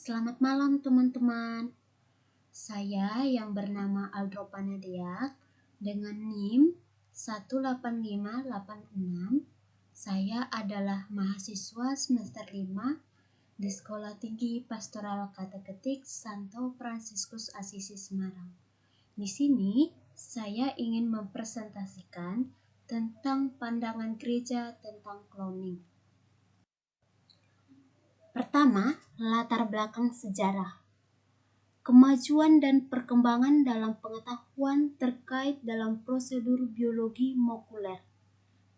Selamat malam teman-teman. Saya yang bernama Aldropanadeak dengan NIM 18586. Saya adalah mahasiswa semester 5 di Sekolah Tinggi Pastoral Kata-Ketik Santo Fransiskus Asisi Semarang. Di sini saya ingin mempresentasikan tentang pandangan gereja tentang cloning. Pertama, latar belakang sejarah. Kemajuan dan perkembangan dalam pengetahuan terkait dalam prosedur biologi molekuler,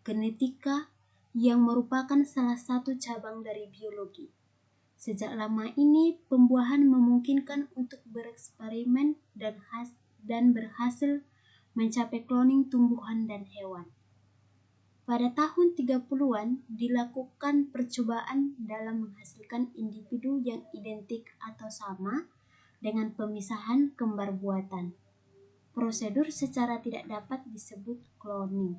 genetika yang merupakan salah satu cabang dari biologi. Sejak lama ini, pembuahan memungkinkan untuk bereksperimen dan berhasil mencapai cloning tumbuhan dan hewan. Pada tahun 30-an dilakukan percobaan dalam menghasilkan individu yang identik atau sama dengan pemisahan kembar buatan. Prosedur secara tidak dapat disebut cloning.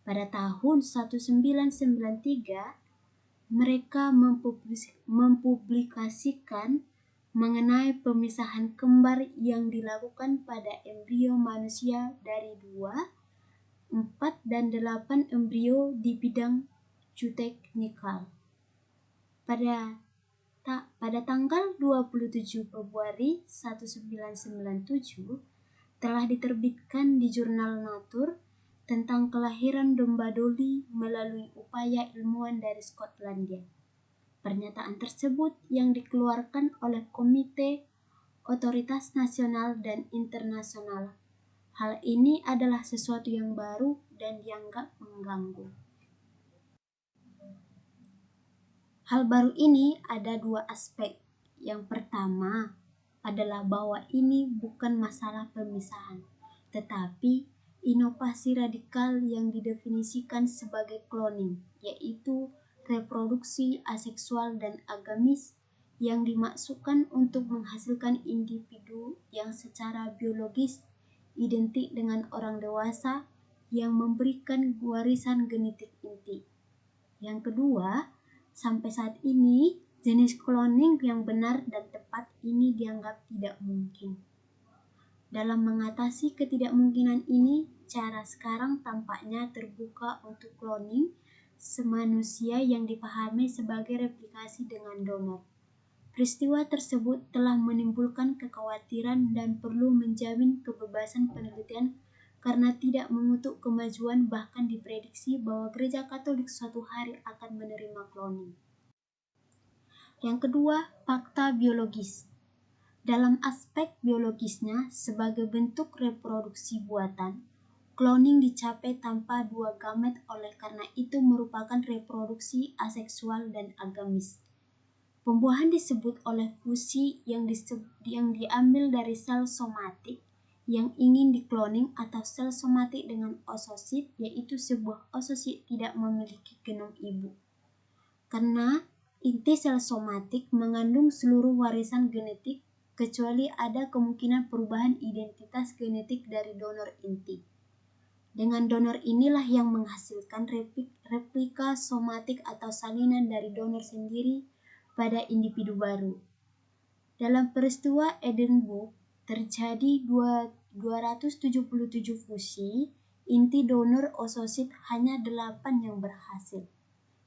Pada tahun 1993, mereka mempublikasikan mengenai pemisahan kembar yang dilakukan pada embrio manusia dari 2, 4, dan 8 embrio di bidang zooteknikal. Pada tanggal 27 Februari 1997 telah diterbitkan di jurnal Nature tentang kelahiran domba Dolly melalui upaya ilmuwan dari Skotlandia. Pernyataan tersebut yang dikeluarkan oleh Komite Otoritas Nasional dan Internasional. Hal ini adalah sesuatu yang baru dan dianggap mengganggu. Hal baru ini ada 2 aspek. Yang pertama adalah bahwa ini bukan masalah pemisahan, tetapi inovasi radikal yang didefinisikan sebagai cloning, yaitu reproduksi aseksual dan agamis yang dimaksudkan untuk menghasilkan individu yang secara biologis identik dengan orang dewasa yang memberikan warisan genetik inti. Yang kedua, sampai saat ini, jenis cloning yang benar dan tepat ini dianggap tidak mungkin. Dalam mengatasi ketidakmungkinan ini, cara sekarang tampaknya terbuka untuk cloning semanusia yang dipahami sebagai replikasi dengan donor. Peristiwa tersebut telah menimbulkan kekhawatiran dan perlu menjamin kebebasan penelitian karena tidak mengutuk kemajuan, bahkan diprediksi bahwa Gereja Katolik suatu hari akan menerima cloning. Yang kedua, fakta biologis. Dalam aspek biologisnya, sebagai bentuk reproduksi buatan, cloning dicapai tanpa 2 gamet, oleh karena itu merupakan reproduksi aseksual dan agamis. Pembuahan disebut oleh fusi yang diambil dari sel somatik yang ingin dikloning atau sel somatik dengan oosit, yaitu sebuah oosit tidak memiliki genom ibu. Karena inti sel somatik mengandung seluruh warisan genetik kecuali ada kemungkinan perubahan identitas genetik dari donor inti. Dengan donor inilah yang menghasilkan replika somatik atau salinan dari donor sendiri pada individu baru. Dalam peristiwa Edinburgh terjadi 277 fusi, inti donor oosit hanya 8 yang berhasil.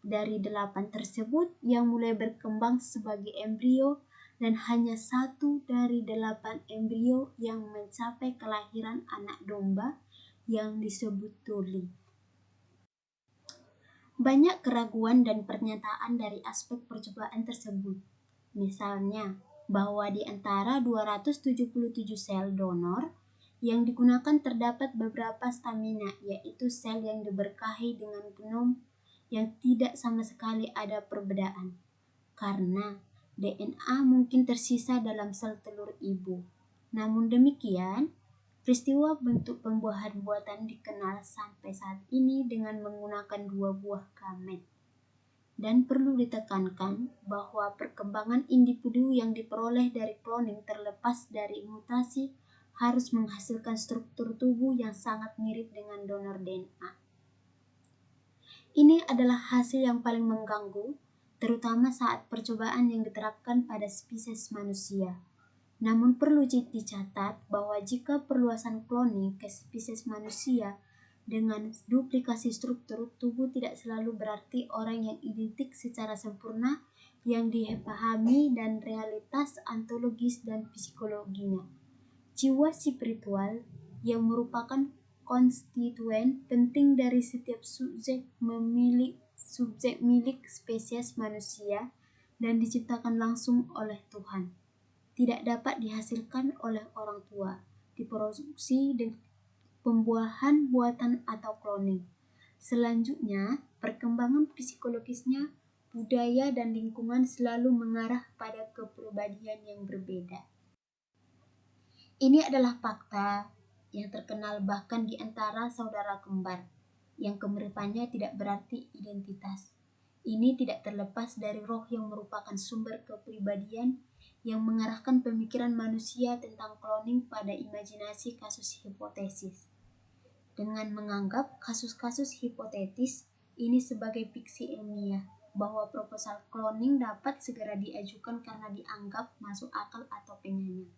Dari 8 tersebut yang mulai berkembang sebagai embrio dan hanya 1 dari 8 embrio yang mencapai kelahiran anak domba yang disebut Dolly. Banyak keraguan dan pernyataan dari aspek percobaan tersebut. Misalnya, bahwa di antara 277 sel donor yang digunakan terdapat beberapa stamina, yaitu sel yang diberkahi dengan genom yang tidak sama sekali ada perbedaan, karena DNA mungkin tersisa dalam sel telur ibu. Namun demikian, peristiwa bentuk pembuahan buatan dikenal sampai saat ini dengan menggunakan 2 buah gamet. Dan perlu ditekankan bahwa perkembangan individu yang diperoleh dari cloning terlepas dari mutasi harus menghasilkan struktur tubuh yang sangat mirip dengan donor DNA. Ini adalah hasil yang paling mengganggu terutama saat percobaan yang diterapkan pada spesies manusia. Namun perlu dicatat bahwa jika perluasan kloning ke spesies manusia dengan duplikasi struktur tubuh tidak selalu berarti orang yang identik secara sempurna yang dipahami dan realitas ontologis dan psikologinya. Jiwa spiritual yang merupakan konstituen penting dari setiap subjek milik spesies manusia dan diciptakan langsung oleh Tuhan. Tidak dapat dihasilkan oleh orang tua, diproduksi dengan pembuahan buatan atau cloning. Selanjutnya, perkembangan psikologisnya, budaya dan lingkungan selalu mengarah pada kepribadian yang berbeda. Ini adalah fakta yang terkenal bahkan di antara saudara kembar, yang kemiripannya tidak berarti identitas. Ini tidak terlepas dari roh yang merupakan sumber kepribadian yang mengarahkan pemikiran manusia tentang cloning pada imajinasi kasus hipotesis. Dengan menganggap kasus-kasus hipotetis ini sebagai fiksi ilmiah, bahwa proposal cloning dapat segera diajukan karena dianggap masuk akal atau penyayang.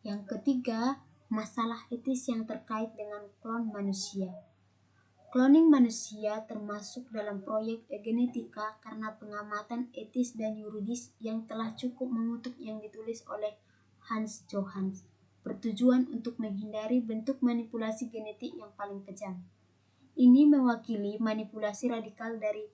Yang ketiga, masalah etis yang terkait dengan klon manusia. Cloning manusia termasuk dalam proyek genetika karena pengamatan etis dan yuridis yang telah cukup mengutuk yang ditulis oleh Hans Johannes, bertujuan untuk menghindari bentuk manipulasi genetik yang paling kejam. Ini mewakili manipulasi radikal dari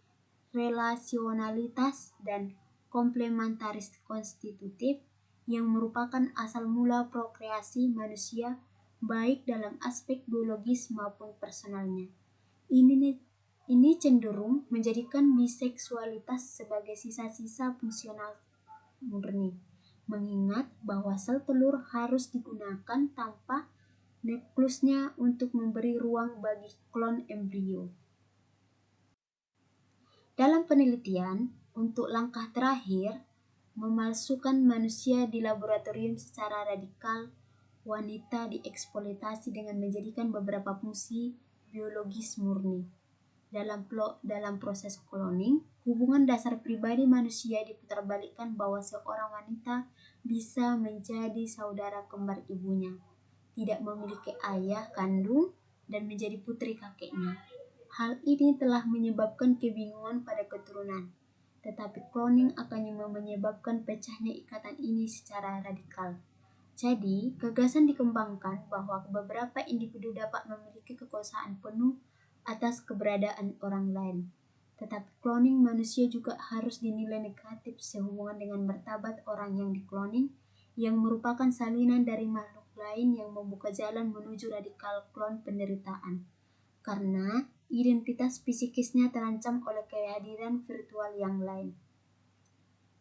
relasionalitas dan komplementaris konstitutif yang merupakan asal mula prokreasi manusia baik dalam aspek biologis maupun personalnya. Ini cenderung menjadikan biseksualitas sebagai sisa-sisa fungsional murni, mengingat bahwa sel telur harus digunakan tanpa nukleusnya untuk memberi ruang bagi klon embrio. Dalam penelitian, untuk langkah terakhir, memalsukan manusia di laboratorium secara radikal, wanita dieksploitasi dengan menjadikan beberapa fungsi biologis murni. Dalam proses cloning, hubungan dasar pribadi manusia diputarbalikkan bahwa seorang wanita bisa menjadi saudara kembar ibunya, tidak memiliki ayah kandung, dan menjadi putri kakeknya. Hal ini telah menyebabkan kebingungan pada keturunan, tetapi cloning akan menyebabkan pecahnya ikatan ini secara radikal. Jadi, gagasan dikembangkan bahwa beberapa individu dapat memiliki kekuasaan penuh atas keberadaan orang lain. Tetapi cloning manusia juga harus dinilai negatif sehubungan dengan martabat orang yang dikloning, yang merupakan salinan dari makhluk lain yang membuka jalan menuju radikal klon penderitaan. Karena identitas psikisnya terancam oleh kehadiran virtual yang lain.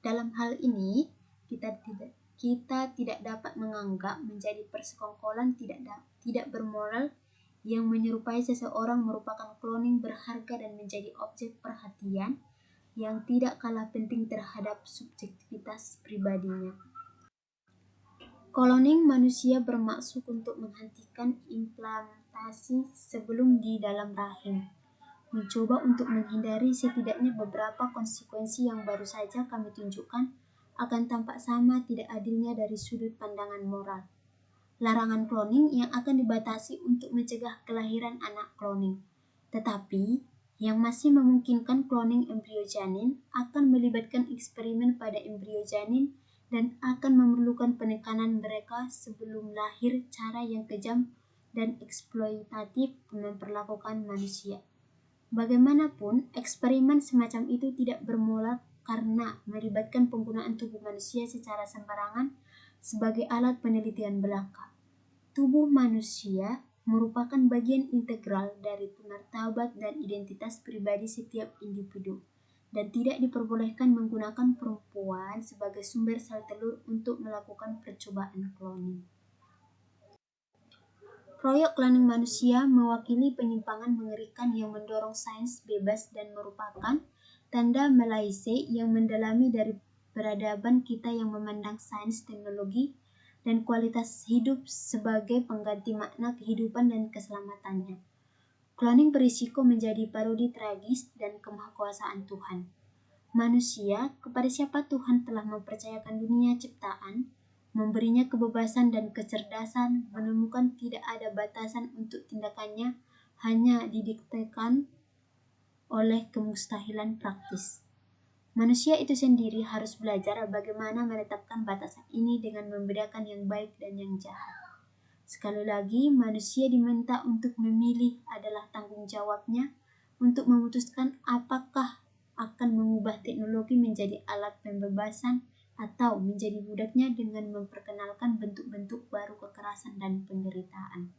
Dalam hal ini, kita tidak dapat menganggap menjadi persekongkolan tidak bermoral yang menyerupai seseorang merupakan cloning berharga dan menjadi objek perhatian yang tidak kalah penting terhadap subjektivitas pribadinya. Cloning manusia bermaksud untuk menghentikan implantasi sebelum di dalam rahim, mencoba untuk menghindari setidaknya beberapa konsekuensi yang baru saja kami tunjukkan akan tampak sama tidak adilnya dari sudut pandangan moral. Larangan cloning yang akan dibatasi untuk mencegah kelahiran anak cloning, tetapi yang masih memungkinkan cloning embrio janin akan melibatkan eksperimen pada embrio janin dan akan memerlukan penekanan mereka sebelum lahir cara yang kejam dan eksploitatif memperlakukan manusia. Bagaimanapun, eksperimen semacam itu tidak bermoral karena melibatkan penggunaan tubuh manusia secara sembarangan sebagai alat penelitian belaka. Tubuh manusia merupakan bagian integral dari martabat dan identitas pribadi setiap individu, dan tidak diperbolehkan menggunakan perempuan sebagai sumber sel telur untuk melakukan percobaan cloning. Proyek cloning manusia mewakili penyimpangan mengerikan yang mendorong sains bebas dan merupakan tanda Malaysia yang mendalami dari peradaban kita yang memandang sains, teknologi, dan kualitas hidup sebagai pengganti makna kehidupan dan keselamatannya. Cloning berisiko menjadi parodi tragis dan kemahakuasaan Tuhan. manusia kepada siapa Tuhan telah mempercayakan dunia ciptaan, memberinya kebebasan dan kecerdasan, menemukan tidak ada batasan untuk tindakannya, hanya didiktekan oleh kemustahilan praktis. Manusia itu sendiri harus belajar bagaimana menetapkan batasan ini dengan membedakan yang baik dan yang jahat. Sekali lagi, manusia diminta untuk memilih, adalah tanggung jawabnya untuk memutuskan apakah akan mengubah teknologi menjadi alat pembebasan atau menjadi budaknya dengan memperkenalkan bentuk-bentuk baru kekerasan dan penderitaan.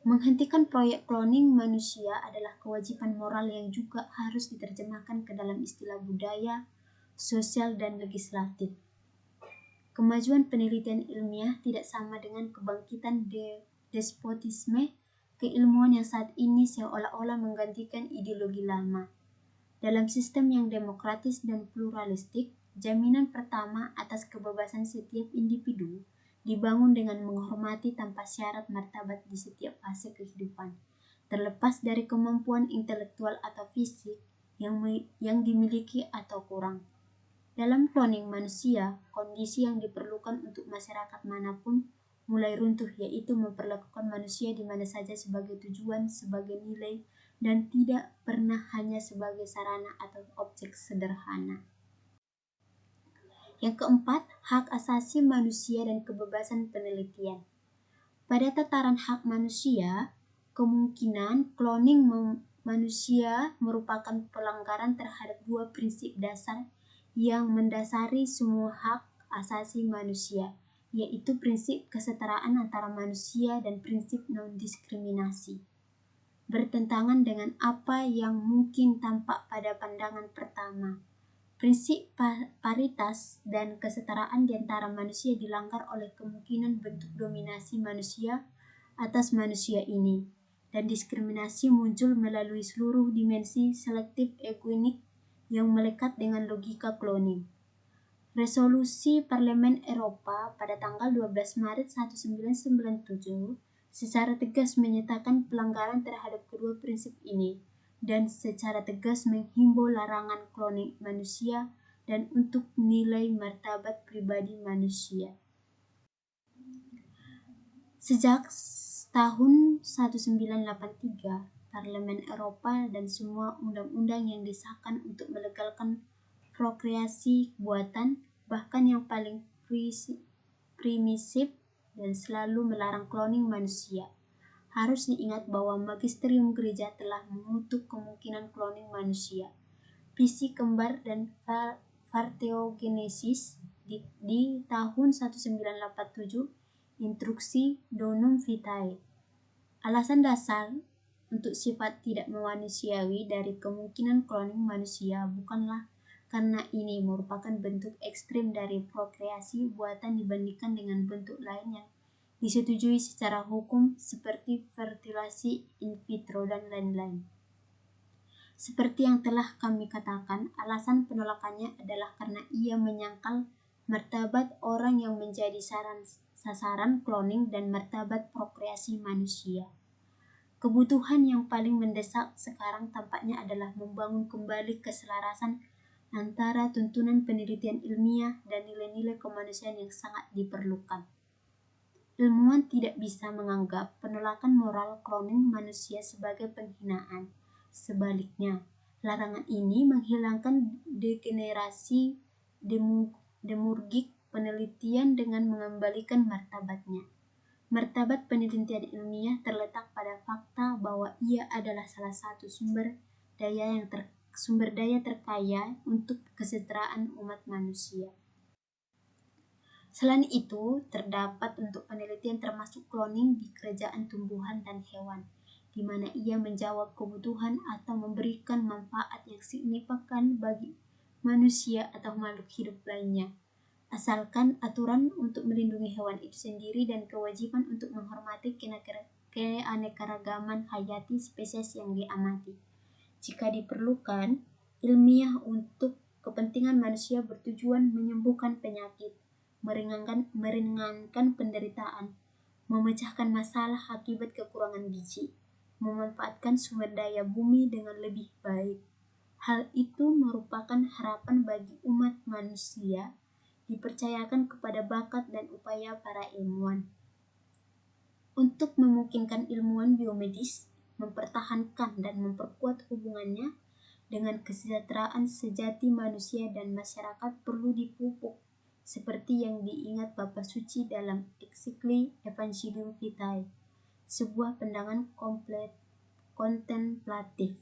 Menghentikan proyek cloning manusia adalah kewajiban moral yang juga harus diterjemahkan ke dalam istilah budaya, sosial, dan legislatif. Kemajuan penelitian ilmiah tidak sama dengan kebangkitan despotisme keilmuan yang saat ini seolah-olah menggantikan ideologi lama. Dalam sistem yang demokratis dan pluralistik, jaminan pertama atas kebebasan setiap individu dibangun dengan menghormati tanpa syarat martabat di setiap fase kehidupan, terlepas dari kemampuan intelektual atau fisik yang dimiliki atau kurang. Dalam cloning manusia, kondisi yang diperlukan untuk masyarakat manapun mulai runtuh, yaitu memperlakukan manusia di mana saja sebagai tujuan, sebagai nilai, dan tidak pernah hanya sebagai sarana atau objek sederhana. Yang keempat, hak asasi manusia dan kebebasan penelitian. Pada tataran hak manusia, kemungkinan cloning manusia merupakan pelanggaran terhadap dua prinsip dasar yang mendasari semua hak asasi manusia, yaitu prinsip kesetaraan antara manusia dan prinsip non-diskriminasi. Bertentangan dengan apa yang mungkin tampak pada pandangan pertama, prinsip paritas dan kesetaraan di antara manusia dilanggar oleh kemungkinan bentuk dominasi manusia atas manusia ini, dan diskriminasi muncul melalui seluruh dimensi selektif eugenik yang melekat dengan logika cloning. Resolusi Parlemen Eropa pada tanggal 12 Maret 1997 secara tegas menyatakan pelanggaran terhadap kedua prinsip ini, dan secara tegas menghimbau larangan cloning manusia dan untuk nilai martabat pribadi manusia. Sejak tahun 1983, Parlemen Eropa dan semua undang-undang yang disahkan untuk melegalkan prokreasi buatan, bahkan yang paling primisif dan selalu melarang cloning manusia. Harus diingat bahwa magisterium gereja telah mengutuk kemungkinan cloning manusia, visi kembar dan parthenogenesis di tahun 1987, instruksi Donum Vitae. Alasan dasar untuk sifat tidak manusiawi dari kemungkinan cloning manusia bukanlah karena ini merupakan bentuk ekstrim dari prokreasi buatan dibandingkan dengan bentuk lain yang disetujui secara hukum seperti fertilasi in vitro dan lain-lain. Seperti yang telah kami katakan, alasan penolakannya adalah karena ia menyangkal martabat orang yang menjadi sasaran cloning dan martabat prokreasi manusia. Kebutuhan yang paling mendesak sekarang tampaknya adalah membangun kembali keselarasan antara tuntunan penelitian ilmiah dan nilai-nilai kemanusiaan yang sangat diperlukan. Ilmuwan tidak bisa menganggap penolakan moral cloning manusia sebagai penghinaan. Sebaliknya, larangan ini menghilangkan degenerasi demurgik penelitian dengan mengembalikan martabatnya. Martabat penelitian ilmiah terletak pada fakta bahwa ia adalah salah satu sumber daya terkaya untuk kesejahteraan umat manusia. Selain itu, terdapat untuk penelitian termasuk cloning di kerajaan tumbuhan dan hewan, di mana ia menjawab kebutuhan atau memberikan manfaat yang signifikan bagi manusia atau makhluk hidup lainnya, asalkan aturan untuk melindungi hewan itu sendiri dan kewajiban untuk menghormati keanekaragaman hayati spesies yang diamati. Jika diperlukan, ilmiah untuk kepentingan manusia bertujuan menyembuhkan penyakit, meringankan penderitaan, memecahkan masalah akibat kekurangan gizi, memanfaatkan sumber daya bumi dengan lebih baik, Hal itu merupakan harapan bagi umat manusia dipercayakan kepada bakat dan upaya para ilmuwan. Untuk memungkinkan ilmuwan biomedis mempertahankan dan memperkuat hubungannya dengan kesejahteraan sejati manusia dan masyarakat perlu dipupuk, seperti yang diingat Bapa Suci dalam ensiklik Evangelium Vitae, sebuah pandangan kontemplatif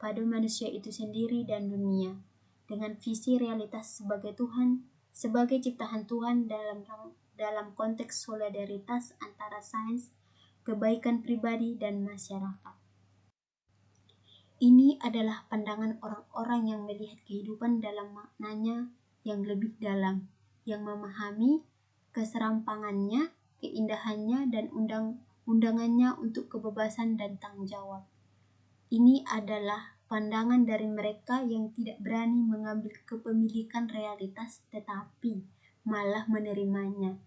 pada manusia itu sendiri dan dunia, dengan visi realitas sebagai Tuhan, sebagai ciptaan Tuhan dalam konteks solidaritas antara sains, kebaikan pribadi, dan masyarakat. Ini adalah pandangan orang-orang yang melihat kehidupan dalam maknanya yang lebih dalam, yang memahami keserampangannya, keindahannya, dan undangannya untuk kebebasan dan tanggung jawab. Ini adalah pandangan dari mereka yang tidak berani mengambil kepemilikan realitas tetapi malah menerimanya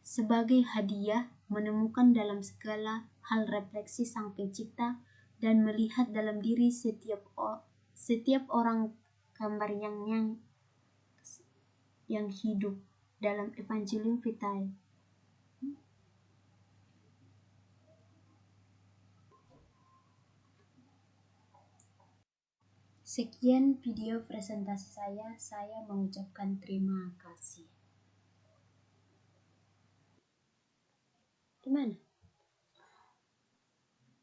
sebagai hadiah, menemukan dalam segala hal refleksi Sang Pencipta dan melihat dalam diri setiap orang gambar yang hidup dalam Evangelium Vitae. Sekian video presentasi saya mengucapkan terima kasih. Gimana?